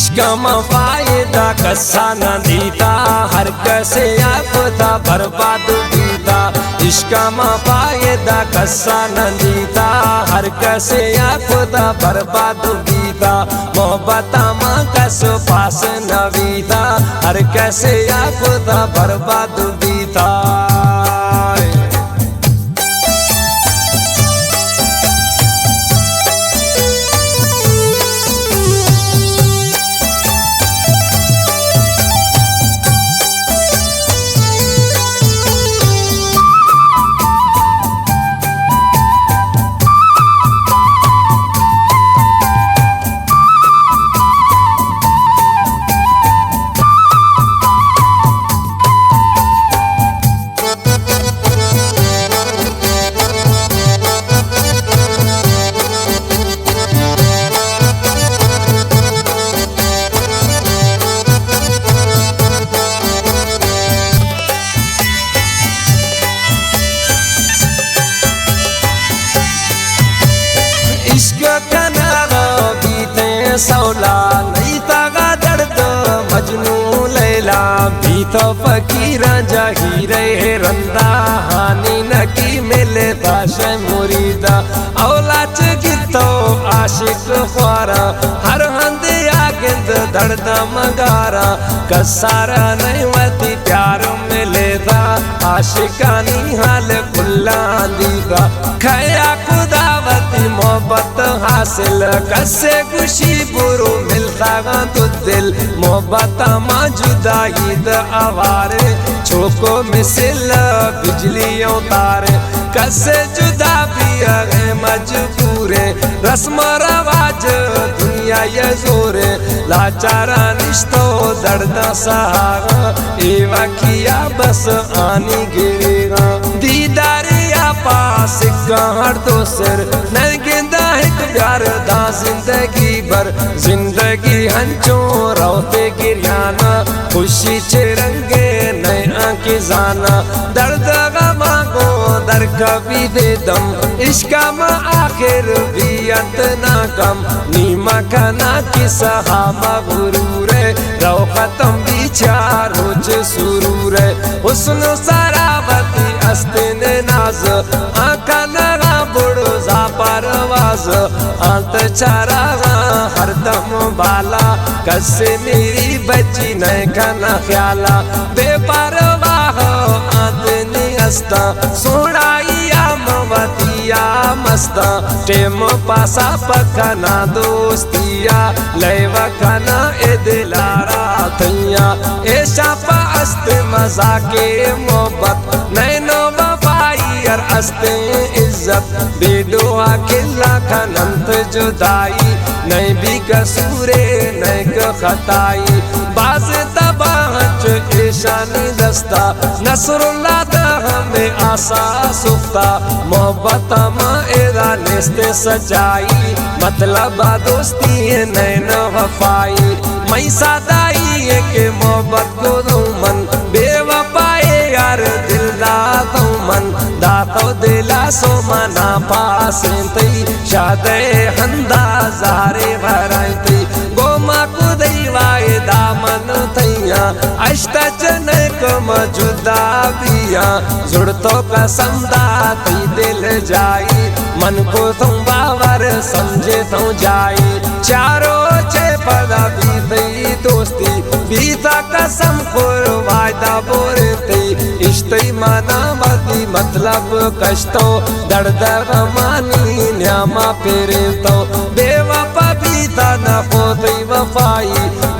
इश्क में फायदा कसा न दीता, हर कैसे आपदा बर्बाद बीता। इश्क में फायदा कसा न दीता, हर कैसे आपदा बर्बाद बीता। मोहब्बत माँ कसो पास न बीता, हर कैसे आपदा बर्बाद बीता। इश्क कनारा बीते सौला, नहीं तागा दर्द मजनू लैला। बीतो फकीर जहीरे रंदा, हानि न की मिले दाश मुरीदा। औलाच गितो आशिक ख्वारा, हर हंद आगिंद दर्द मगारा। कसारा नहीं वती प्यार मिले था, आशिकानी हाल खुला दीदा। खया खुदावती मोहब्बत हासिल, कसे खुशी बुरो मिलता गा तो दिल। मोहब्बत माँ जुदाई द आवारे, छोको मिसल बिजलियों तारे। कसे जुदा भी है मजबूरे, रस्म रवाज दुनिया ये जोरे। लाचारा निश्तो दर्द सहारा, एवा किया बस आनी गिरेगा। दीदारिया पास हर दो सिर, नहीं गिंदा एक प्यार दा जिंदगी भर। जिंदगी हंचो रोते गिरियाना, खुशी चिरंगे नए आंखें जाना। दर्द गमा को दर कभी दे दम, इश्क में आखिर भी अंत ना कम। नीमा खाना की सहामा गुरूर है, रो खत्म बिचार रोज सुरूर है। हुस्न सराबती अस्तिन नाज, आका लगा बुढ़ो जा परवाज। अंत चारा हर दम बाला, कसे मेरी बच्ची नए खाना ख्याला। बेपरवाह आदनी हस्ता, सोड़ाइया मवतिया मस्ता। टेम पासा पखना दोस्तिया, लेवा खाना ए दिलारा थैया। ए शापा अस्त मजा के मोहब्बत, नैनो वफाई और अस्ते इज्जत। बेडोआ किला खनंत जुदाई, नहीं भी कसूरे नहीं क खताई। बाज तबाहच ईशानी दस्ता, नसरुल्लाह दा हमें आसा सुफ्ता। मोहब्बत माँ एरा निस्ते सच्चाई, मतलब दोस्ती है नैन वफाई। मैं सादाई है के मोहब्बत को दो मन, बेवफाए यार दिल दातो मन। दातो दिला सो मना पास तई, शादे हंदा जारे भराई। गोमा को दैवाए दामन थैया, अष्टा जनक मजुदा बिया। जुड़तो कसम दाती दिल जाई, मन को तुम बावर समझे तो जाई। चारों छे पदा बीती दोस्ती, बीता कसम कोर वायदा बोरती। इश्ते मना मती मतलब कष्टो, दर्द गमानी न्यामा फिरे तो। बेवफा बीता न होती वफाई,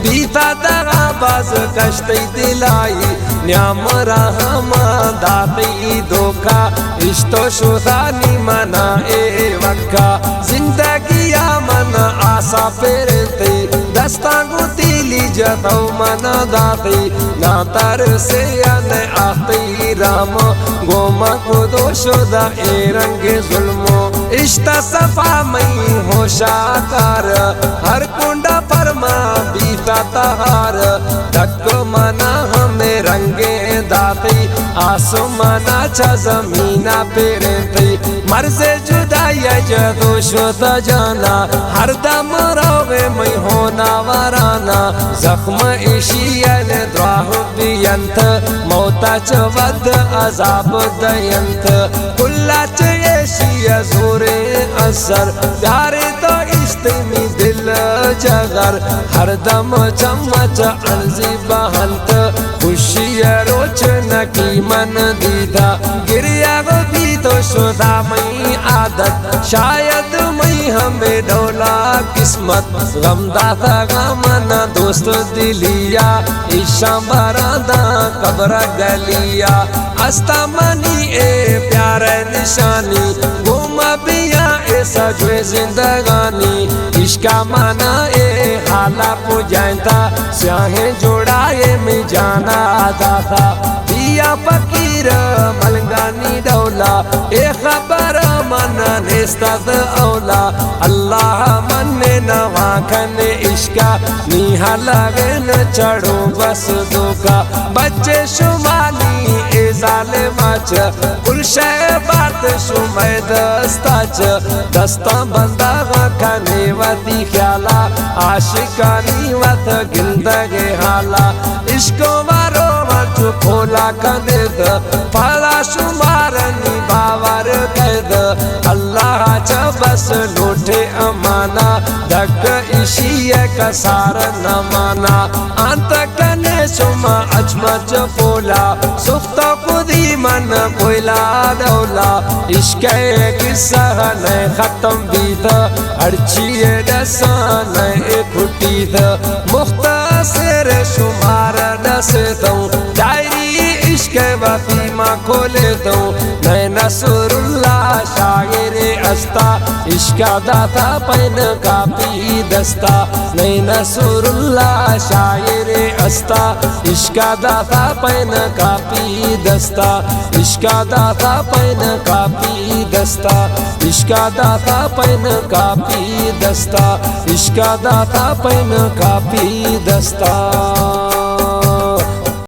बीता दगा बाज कष्ट दिलाई। न्याम रहमा दाती धोखा, इश्तो शुदानी मना ए वक्का। जिंदगी या मन आशा फिरते, दस्ता गुतीली जतो मन दाती। ना तर से न आती राम, गोमा को दोषोदा ए रंग जुल्मो। इश्ता सफा मई हो शाकार, हर कुंडा फरमा बीता तहार। तक मना हमें रंगे दाती, आसमाना चा जमीना पेरती। मर्ज़े जुदाई जदो शुदा जाना, हर दम रोवे मैं होना वराना। जख्म इशियन द्राह बियंत मौताच वद अजाब दयंत कुल्लाच एशिया जोरे असर प्यारे तो इश्तमी दिल जगर हर दम चमच अर्जी बहंत खुशी रोच नकी मन दीदा गिरिया भी तो शुदा मई आदत शायद मई हमें ढोला किस्मत गमदाता गमना दोस्त दिलिया ईशा बरादा कब्र गलिया अस्ता मनी ए प्यार निशानी गुम बिया ए सजवे जिंदगानी इश्का माना ए हाला पुजाता स्याहे जोड़ाए में जाना दाता दिया फकीर मलंगानी डौला ए खबर मन नेस्तद औला अल्लाह मन नवा खन इश्का नीहा लगे न चढ़ो बस दोका बच्चे शुमाली ए जालिमाच कुल शय बात शुमै दस्ताच दस्ता बंदा खने वती ख्याला आशिकानी वत गिंदगे हाला इश्को मारो मचु खोला कनेद फला शुमारनी बावर कैद अल्लाह च बस लूटे अमाना धक इशिय कसार न माना अंत कने सुमा अजमच पोला सुफ्त खुदी मन कोयला डौला इश्क किस्सा न खत्म बीत अर्चिए डसा न खुटीद मुख्तसर शुमार डसता डायरी इश्क वफीमा खोले दो मैं नसरुल्लाह शायर अस्ता इश्का दाता पैन कापी दस्ता मैं नसरुल्लाह शायर अस्ता इश्का दाता पैन कापी दस्ता इश्का दाता पैन कापी दस्ता इश्का दाता पैन कापी दस्ता इश्का दाता पैन कापी दस्ता।